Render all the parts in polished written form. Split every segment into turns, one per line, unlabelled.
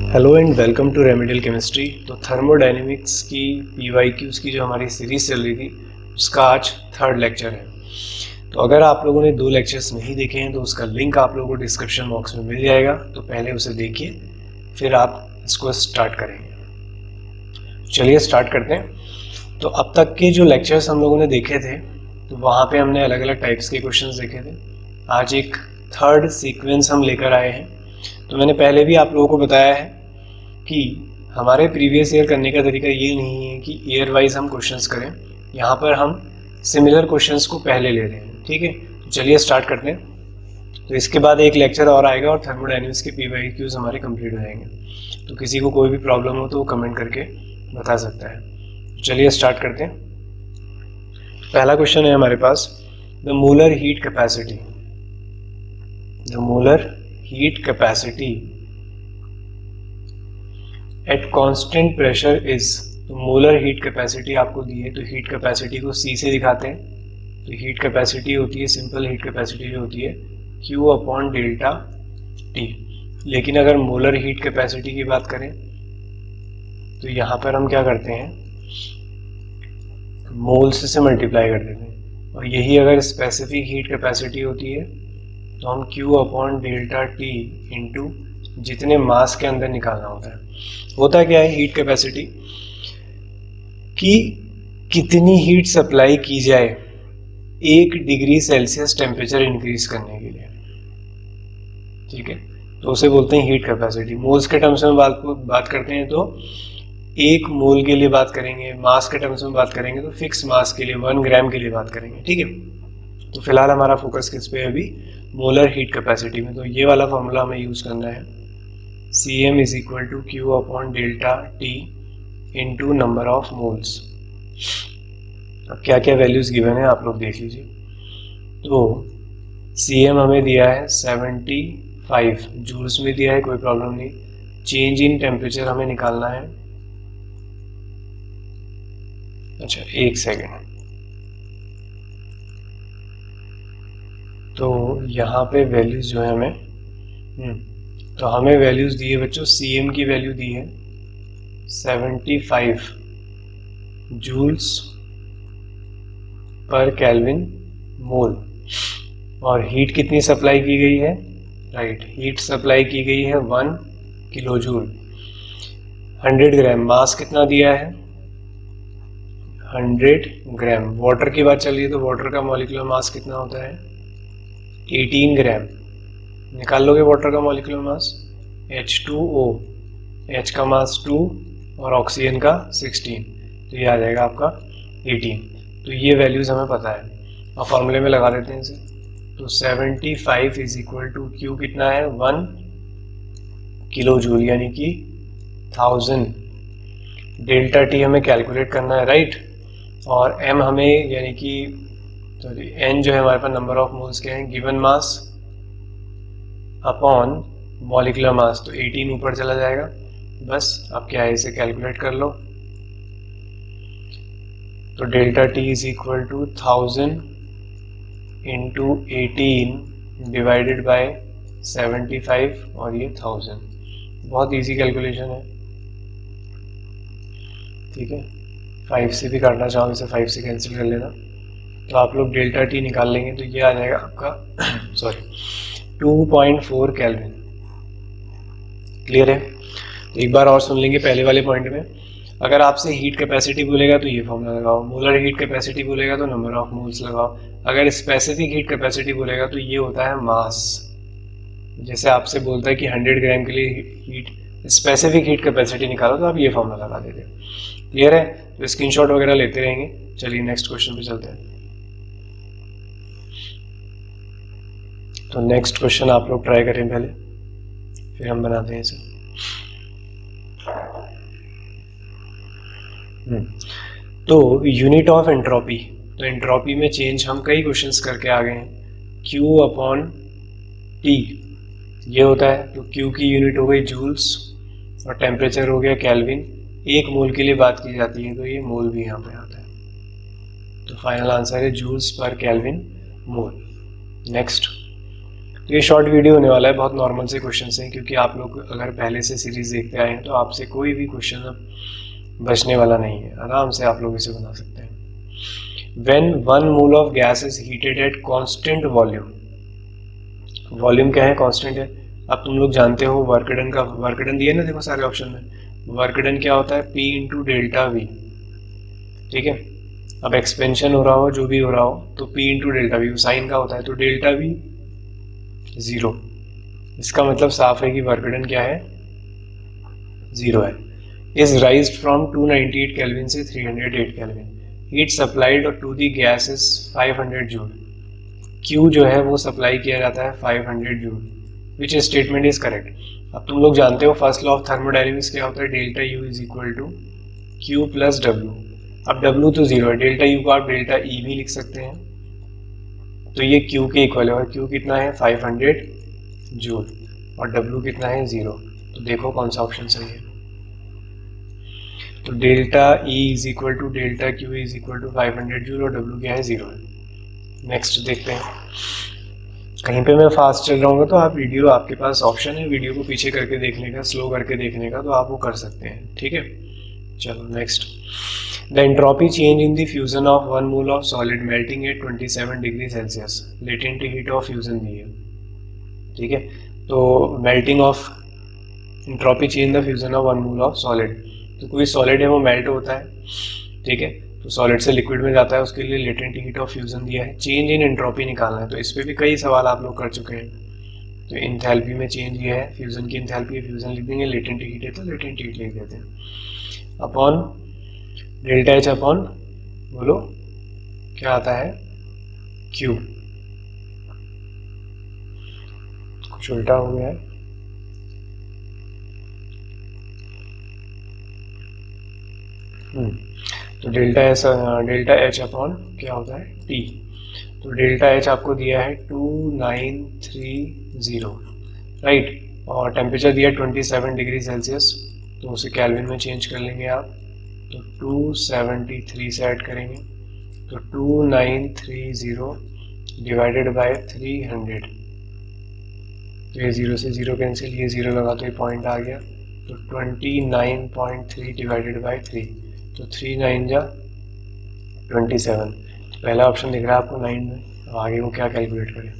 Hello and welcome to remedial chemistry. तो thermodynamics की PYQs की जो हमारी सीरीज चल रही थी उसका आज थर्ड लेक्चर है। तो अगर आप लोगों ने 2 लेक्चर्स नहीं देखे हैं तो उसका लिंक आप लोगों को डिस्क्रिप्शन बॉक्स में मिल जाएगा, तो पहले उसे देखिए फिर आप इसको स्टार्ट करेंगे। चलिए स्टार्ट करते हैं। तो अब तक के जो लेक्चर्स हम लोगों ने देखे थे तो वहाँ पे हमने अलग अलग टाइप्स के क्वेश्चंस देखे थे। आज एक थर्ड सीक्वेंस हम लेकर आए हैं। तो मैंने पहले भी आप लोगों को बताया है कि हमारे प्रीवियस ईयर करने का तरीका ये नहीं है कि ईयर वाइज हम क्वेश्चंस करें, यहाँ पर हम सिमिलर क्वेश्चंस को पहले ले रहे हैं। ठीक है, तो चलिए स्टार्ट करते हैं। तो इसके बाद एक लेक्चर और आएगा और थर्मोडायनेमिक्स के पीवाईक्यूज हमारे कंप्लीट हो जाएंगे। तो किसी को कोई भी प्रॉब्लम हो तो वो कमेंट करके बता सकता है। तो चलिए स्टार्ट करते हैं। पहला क्वेश्चन है हमारे पास, the molar heat capacity. The molar heat capacity at constant pressure is. तो मोलर हीट कैपेसिटी आपको दी है, तो हीट कैपेसिटी को C से दिखाते हैं। तो हीट कैपेसिटी होती है, सिंपल हीट कैपेसिटी जो होती है Q अपॉन डेल्टा T। लेकिन अगर मोलर हीट कैपेसिटी की बात करें तो यहाँ पर हम क्या करते हैं, मोल्स से मल्टीप्लाई कर देते हैं। और यही अगर स्पेसिफिक हीट कैपेसिटी होती है तो हम Q upon delta T into जितने मास के अंदर निकालना होता है। होता क्या है हीट कैपेसिटी कि कितनी हीट सप्लाई की जाए 1 डिग्री सेल्सियस टेम्परेचर इंक्रीज करने के लिए। ठीक है, तो उसे बोलते हैं हीट कैपेसिटी। मोल्स के टर्म्स में बात करते हैं तो 1 मोल के लिए बात करेंगे, मास के टर्म्स में बात करेंगे तो फिक्स मास के लिए 1 ग्राम के लिए बात करेंगे। ठीक है, तो फिलहाल हमारा फोकस किस पे है अभी, मोलर हीट कैपेसिटी में। तो ये वाला फॉर्मूला हमें यूज करना है, Cm is equal to Q upon delta T into number of moles. अब क्या क्या वैल्यूज गिवन है आप लोग देख लीजिए। तो Cm हमें दिया है 75 जूल्स में दिया है, कोई प्रॉब्लम नहीं। चेंज इन टेम्परेचर हमें निकालना है। अच्छा एक सेकेंड, तो यहाँ पे वैल्यूज जो है हमें तो हमें वैल्यूज दी है बच्चों, Cm की वैल्यू दी है 75 जूल्स पर केल्विन मोल। और हीट कितनी सप्लाई की गई है, राइट, हीट सप्लाई की गई है 1 किलो जूल। 100 ग्राम मास कितना दिया है, 100 ग्राम। वाटर की बात चल रही है तो वाटर का मॉलिक्यूलर मास कितना होता है, 18 ग्राम। निकाल लोगे वाटर का मॉलिक्यूलर मास, H2O, H का मास 2 और ऑक्सीजन का 16, तो ये आ जाएगा आपका 18। तो ये वैल्यूज हमें पता है और फॉर्मूले में लगा देते हैं इसे। तो 75 इज इक्वल टू Q कितना है 1 किलो जूल यानी कि 1000। डेल्टा T हमें कैलकुलेट करना है, राइट। और M हमें यानी कि सॉरी N जो है हमारे पास नंबर ऑफ मोल्स के हैं, given mass upon molecular mass, तो 18 ऊपर चला जाएगा। बस अब क्या है, इसे कैलकुलेट कर लो। तो delta T is equal to 1000 into 18 divided by 75 और ये 1000। बहुत इजी कैलकुलेशन है। ठीक है, 5 से भी काटना चाहो इसे 5 से कैंसिल कर लेना, तो आप लोग डेल्टा T निकाल लेंगे तो ये आ जाएगा आपका सॉरी 2.4 केल्विन। क्लियर है, तो एक बार और सुन लेंगे पहले वाले पॉइंट में। अगर आपसे हीट कैपेसिटी बोलेगा तो ये फॉर्मूला लगाओ, मोलर हीट कैपेसिटी बोलेगा तो नंबर ऑफ मोल्स लगाओ, अगर स्पेसिफिक हीट कैपेसिटी बोलेगा तो ये होता है मास। जैसे आपसे बोलता है कि 100 ग्राम के लिए हीट स्पेसिफिक हीट कैपेसिटी निकालो तो आप ये फॉर्मूला लगा देते हैं। क्लियर है, तो स्क्रीनशॉट वगैरह लेते रहेंगे। चलिए नेक्स्ट क्वेश्चन पे चलते हैं। तो नेक्स्ट क्वेश्चन आप लोग ट्राई करें पहले, फिर हम बनाते हैं इसे। तो यूनिट ऑफ एंट्रोपी, तो एंट्रोपी में चेंज हम कई क्वेश्चंस करके आ गए हैं। Q अपॉन T ये होता है, तो Q की यूनिट हो गई जूल्स और टेम्परेचर हो गया केल्विन। 1 मोल के लिए बात की जाती है तो ये मोल भी यहाँ पे आता है। तो फाइनल आंसर है जूल्स पर केल्विन मोल। नेक्स्ट, तो ये शॉर्ट वीडियो होने वाला है, बहुत नॉर्मल से क्वेश्चन हैं, क्योंकि आप लोग अगर पहले से सीरीज देखते आए हैं तो आपसे कोई भी क्वेश्चन अब बचने वाला नहीं है, आराम से आप लोग इसे बना सकते हैं। When 1 mole of gas is heated at constant volume, volume क्या है, कांस्टेंट है। अब तुम लोग जानते हो वर्क डन का, वर्क डन दिया ना, देखो सारे ऑप्शन में, वर्क डन क्या होता है, P इंटू डेल्टा वी, ठीक है। अब एक्सपेंशन हो रहा हो, जो भी हो रहा हो, तो P into delta V, sign का होता है, तो डेल्टा वी 0। इसका मतलब साफ है कि वर्क डन क्या है, 0 है। इज राइज्ड फ्रॉम 298 केल्विन से 308 kelvin. Heat supplied to the gas is 500 joule. Q जो है वो सप्लाई किया जाता है 500 joule. Which statement is correct. अब तुम लोग जानते हो फर्स्ट लॉ ऑफ थर्मोडायनेमिक्स क्या होता है, delta U is equal to Q plus W। अब W तो 0 है, डेल्टा U को आप डेल्टा E भी लिख सकते हैं, तो ये Q के इक्वल है, और Q कितना है 500 जूल, और W कितना है 0। तो देखो कौन सा ऑप्शन सही है। तो delta E is equal to delta Q is equal to 500 joule, और W क्या है 0 है। नेक्स्ट देखते हैं। कहीं पे मैं फास्ट चल रहा हूँ तो आप वीडियो, आपके पास ऑप्शन है वीडियो को पीछे करके देखने का, स्लो करके देखने का, तो आप वो कर सकते हैं, ठीक है। चलो next. The entropy change in the fusion of 1 mole of solid melting at 27 degree Celsius, latent heat of fusion दी है, ठीक है। तो melting of entropy change the fusion of 1 mole of solid, तो कोई सॉलिड है वो मेल्ट होता है, ठीक है, तो सॉलिड से लिक्विड में जाता है, उसके लिए लेटेंट हीट ऑफ फ्यूजन दिया है, चेंज इन एंट्रोपी निकालना है। तो इस पे भी कई सवाल आप लोग कर चुके हैं। तो इंथैल्पी में चेंज ये है, फ्यूजन की इंथैल्पी, फ्यूजन लिख देंगे, लेटेंट हीट है तो लेटेंट हीट लिख देते हैं, अपॉन डेल्टा एच अपॉन, बोलो क्या आता है, क्यू। कुछ उल्टा हो गया है, तो डेल्टा एच अपॉन क्या होता है, टी। तो डेल्टा एच आपको दिया है 2930, राइट, और टेम्परेचर दिया 27 डिग्री सेल्सियस, तो उसे केल्विन में चेंज कर लेंगे आप, तो 273 से ऐड करेंगे, तो 2930 डिवाइडेड बाय 300, तो ये 0 से 0 कैंसिल, ये 0 लगा तो ये पॉइंट आ गया, तो 29.3 डिवाइडेड बाय 3, तो 3 9 जा 27। पहला ऑप्शन दिख रहा है आपको 9 में, अब आगे वो क्या कैलकुलेट करें,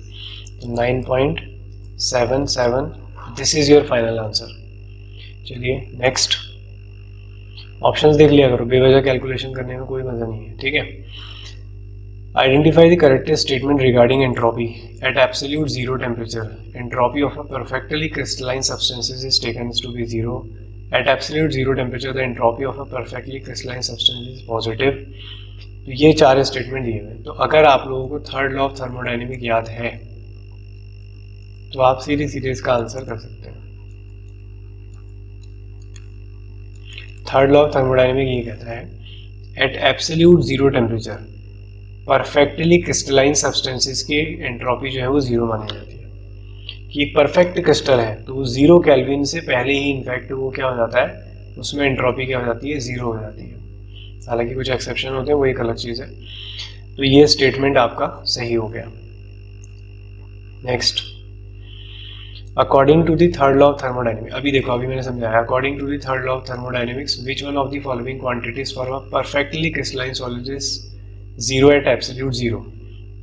तो 9.77, this is your final answer. चलिए नेक्स्ट। ऑप्शंस देख लिया करो, बेवजह कैलकुलेशन करने में कोई मजा नहीं है, ठीक है। Identify the correct statement regarding entropy at absolute zero temperature. Entropy of a perfectly crystalline substances is taken to be zero. At absolute zero temperature, the entropy of a perfectly crystalline substance is positive. तो ये 4 statement दिए हुए हैं। तो अगर आप लोगों को थर्ड लॉ ऑफ थर्मोडायनेमिक याद है तो आप सीधे सीधे इसका आंसर कर सकते हैं। थर्ड लॉ ऑफ थर्मोडायनेमिक ये कहता है, at absolute zero temperature perfectly crystalline substances की एंट्रोपी जो है वो जीरो मानी जाती है। कि एक परफेक्ट क्रिस्टल है तो वो 0 केल्विन से पहले ही इनफैक्ट वो क्या हो जाता है, उसमें एंट्रोपी क्या हो जाती है, 0 हो जाती है। हालांकि कुछ एक्सेप्शन होते हैं, वो एक अलग चीज़ है। तो ये स्टेटमेंट आपका सही हो गया। Next, according to the third law of thermodynamics, अभी देखो अभी मैंने समझाया, according to the third law of thermodynamics which one of the following quantities for a perfectly crystalline solid is 0 at absolute 0।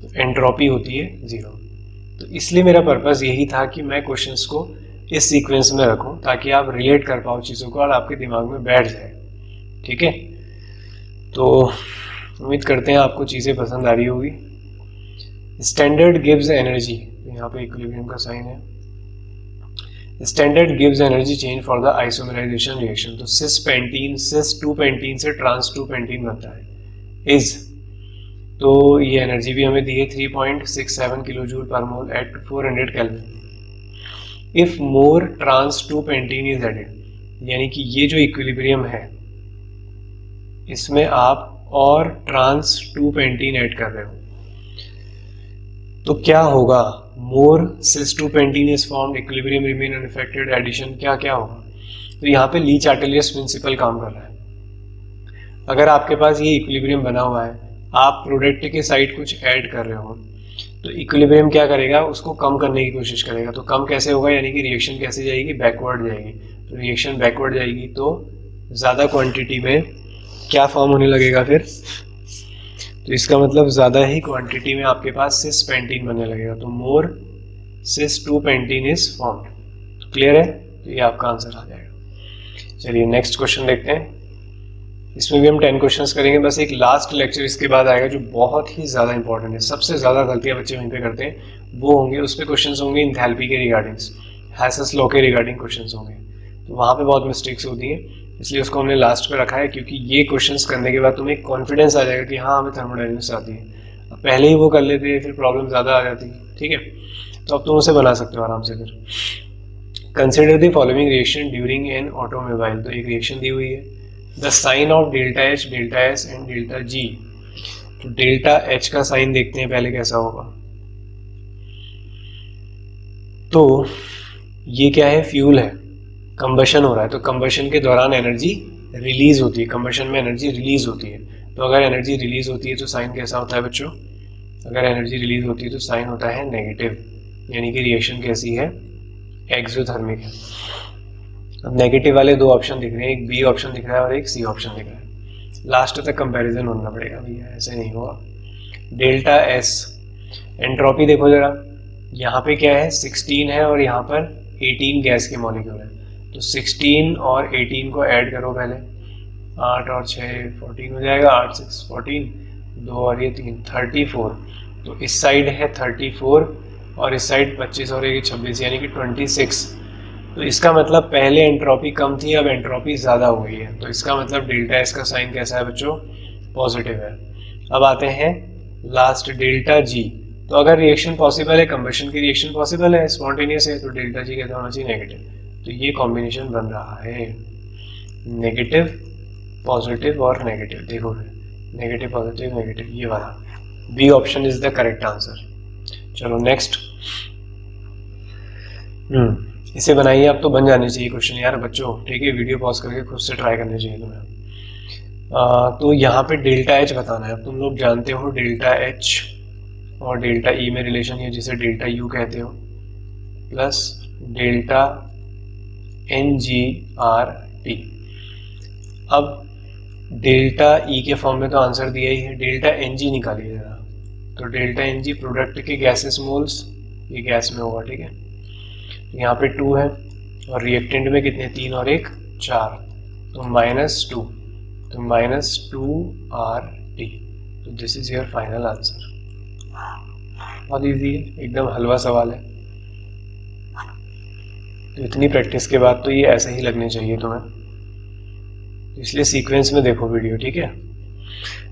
तो एंट्रोपी होती है 0। तो इसलिए मेरा पर्पस यही था कि मैं क्वेश्चंस को इस सीक्वेंस में रखूं ताकि आप रिलेट कर पाओ चीज़ों को और आपके दिमाग में बैठ जाए, ठीक है। तो उम्मीद करते हैं आपको चीज़ें पसंद आ रही होगी। स्टैंडर्ड गिव्स एनर्जी, यहाँ पे इक्विलिब्रियम का साइन है। Standard gives energy change for the isomerisation reaction. तो सिस 2 पेंटीन से ट्रांस 2 पेंटीन बनता है, इज, तो ये एनर्जी भी हमें दी है 3.67 kilo joule per mole at 400 kelvin. If more trans 2 pentene is added, यानी कि ये जो इक्विलिब्रियम है इसमें आप और ट्रांस 2 पेंटीन ऐड कर रहे हो, तो क्या होगा, more cis 2 pentene is formed, equilibrium remain unaffected, addition क्या क्या होगा। तो यहाँ पे ली चार्टेलियस प्रिंसिपल काम कर रहा है। अगर आपके पास ये इक्विलिब्रियम बना हुआ है, आप प्रोडक्ट के साइड कुछ ऐड कर रहे हो, तो इक्विलिब्रियम क्या करेगा, उसको कम करने की कोशिश करेगा। तो कम कैसे होगा, यानी कि रिएक्शन कैसे जाएगी, बैकवर्ड जाएगी। तो रिएक्शन बैकवर्ड जाएगी तो ज़्यादा क्वांटिटी में क्या फॉर्म होने लगेगा फिर, तो इसका मतलब ज़्यादा ही क्वांटिटी में आपके पास सिस पेंटीन बनने लगेगा। तो मोर cis 2 pentene is formed. Clear है, तो ये आपका आंसर आ जाएगा। चलिए नेक्स्ट क्वेश्चन देखते हैं। इसमें भी हम 10 क्वेश्चंस करेंगे। बस एक लास्ट लेक्चर इसके बाद आएगा जो बहुत ही ज़्यादा इंपॉर्टेंट है। सबसे ज़्यादा गलतियाँ बच्चे वहीं पे करते हैं वो होंगे, उस पर क्वेश्चंस होंगे इंथैल्पी के रिगार्डिंग, हैसेस लॉ के रिगार्डिंग क्वेश्चंस होंगे। तो वहाँ पे बहुत मिस्टेक्स होती हैं, इसलिए उसको हमने लास्ट पे रखा है, क्योंकि ये क्वेश्चंस करने के बाद तुम्हें कॉन्फिडेंस आ जाएगा कि हाँ हमें थर्मोडायनेमिक्स आती है। अब पहले ही वो कर लेते फिर प्रॉब्लम ज़्यादा आ जाती, ठीक है। तो अब तुम उसे बना सकते हो आराम से। फिर consider the following reaction during an automobile. तो एक रिएक्शन दी हुई है, the sign of delta H, delta S and delta G. तो डेल्टा एच का साइन देखते हैं पहले कैसा होगा। तो ये क्या है, फ्यूल है, कंबशन हो रहा है। तो कंबशन के दौरान एनर्जी रिलीज होती है, कंबशन में एनर्जी रिलीज होती है। तो अगर एनर्जी रिलीज होती है तो साइन कैसा होता है बच्चों, अगर एनर्जी रिलीज होती है तो साइन होता है नेगेटिव, यानी कि रिएक्शन कैसी है, एक्सोथर्मिक है। अब नेगेटिव वाले दो ऑप्शन दिख रहे हैं, एक बी ऑप्शन दिख रहा है और एक सी ऑप्शन दिख रहा है। लास्ट तक कंपैरिजन होना पड़ेगा भैया, ऐसे नहीं होगा। डेल्टा एस, एंट्रोपी देखो जरा, यहाँ पे क्या है 16 है और यहाँ पर 18 गैस के मॉलिक्यूल है। तो 16 और 18 को ऐड करो पहले, 8 और 6 14 हो जाएगा, 8 6 14, 2 और ये 3 34। तो इस साइड है 34 और इस साइड 25 और एक 26, यानी कि 26। तो इसका मतलब पहले एंट्रोपी कम थी, अब एंट्रोपी ज़्यादा हो गई है। तो इसका मतलब डेल्टा एस का साइन कैसा है बच्चों, पॉजिटिव है। अब आते हैं लास्ट डेल्टा जी। तो अगर रिएक्शन पॉसिबल है, कंबशन की रिएक्शन पॉसिबल है, स्पॉन्टेनियस है, तो डेल्टा जी कैसा होना चाहिए, नेगेटिव। तो ये कॉम्बिनेशन बन रहा है, नेगेटिव पॉजिटिव और नेगेटिव। देखो नेगेटिव पॉजिटिव नेगेटिव, ये वाला B option is the correct answer. चलो नेक्स्ट, इसे बनाइए। अब तो बन जाने चाहिए क्वेश्चन यार बच्चों, ठीक है। वीडियो पॉज करके खुद से ट्राई करने चाहिए तुम्हें। तो यहाँ पे डेल्टा एच बताना है। अब तुम लोग जानते हो डेल्टा एच और डेल्टा ई में रिलेशन है, जिसे डेल्टा यू कहते हो, plus delta N G R T. अब डेल्टा ई के फॉर्म में तो आंसर दिया ही है, डेल्टा एन जी निकालिए जरा। तो डेल्टा एन जी प्रोडक्ट के गैसेस मोल्स, ये गैस में होगा, ठीक है। यहाँ पे 2 है और रिएक्टेंट में कितने, 3 और 1 4, तो -2, तो -2 आर टी। तो this is your final answer. बहुत इजी है, एकदम हलवा सवाल है। तो इतनी प्रैक्टिस के बाद तो ये ऐसे ही लगने चाहिए तुम्हें, इसलिए सीक्वेंस में देखो वीडियो, ठीक है।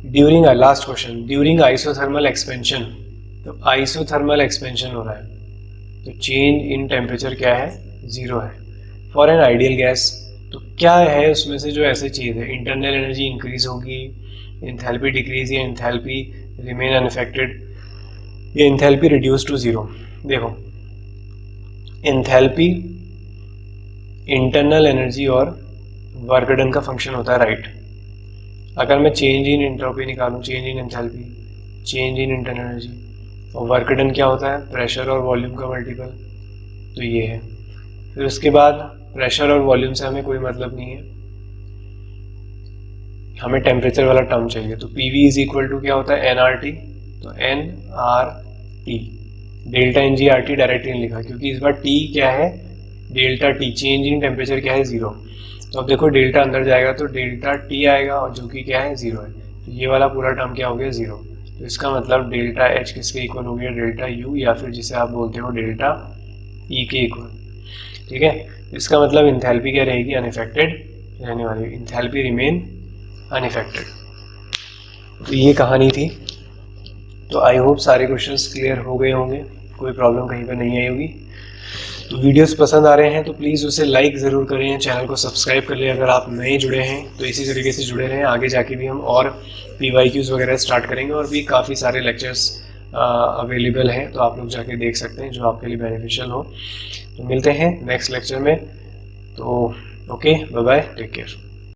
During last question, during isothermal expansion. तो आइसोथर्मल एक्सपेंशन हो रहा है, तो चेंज इन टेम्परेचर क्या है, 0 है। फॉर एन आइडियल गैस, तो क्या है उसमें से जो ऐसे चीज़ है, इंटरनल एनर्जी इंक्रीज होगी, इंथैल्पी डिक्रीज, या इंथैल्पी रिमेन अनअफेक्टेड, या इंथैल्पी रिड्यूस टू 0। देखो इंथैल्पी इंटरनल एनर्जी और वर्क डन का फंक्शन होता है, राइट। अगर मैं चेंज इन एंट्रोपी निकालूं, change in enthalpy, change in internal energy, और वर्क डन क्या होता है, प्रेशर और वॉल्यूम का मल्टीपल, तो ये है। फिर उसके बाद प्रेशर और वॉल्यूम से हमें कोई मतलब नहीं है, हमें टेम्परेचर वाला टर्म चाहिए। तो PV इज इक्वल टू क्या होता है, NRT, तो NRT, डेल्टा NGRT डायरेक्टली नहीं लिखा क्योंकि इस बार T क्या है, delta T, change in temperature क्या है, 0। तो अब देखो डेल्टा अंदर जाएगा तो डेल्टा T आएगा, और जो कि क्या है, 0 है। तो ये वाला पूरा टर्म क्या हो गया, 0। तो इसका मतलब डेल्टा H किसके इक्वल हो गया, डेल्टा U, या फिर जिसे आप बोलते हो डेल्टा E के इक्वल, ठीक है। इसका मतलब इंथैल्पी क्या रहेगी, अनइफेक्टेड रहने वाली, इंथैल्पी रिमेन अनइफेक्टेड। तो ये कहानी थी। तो आई होप सारे क्वेश्चंस क्लियर हो गए होंगे, कोई प्रॉब्लम कहीं पर नहीं आई होगी। तो वीडियोस पसंद आ रहे हैं तो प्लीज़ उसे लाइक ज़रूर करें, चैनल को सब्सक्राइब कर लें अगर आप नए जुड़े हैं, तो इसी तरीके से जुड़े रहें। आगे जाके भी हम और PYQs वगैरह स्टार्ट करेंगे, और भी काफ़ी सारे लेक्चर्स अवेलेबल हैं, तो आप लोग जाके देख सकते हैं जो आपके लिए बेनिफिशियल हो। तो मिलते हैं नेक्स्ट लेक्चर में। तो okay, bye bye, take care.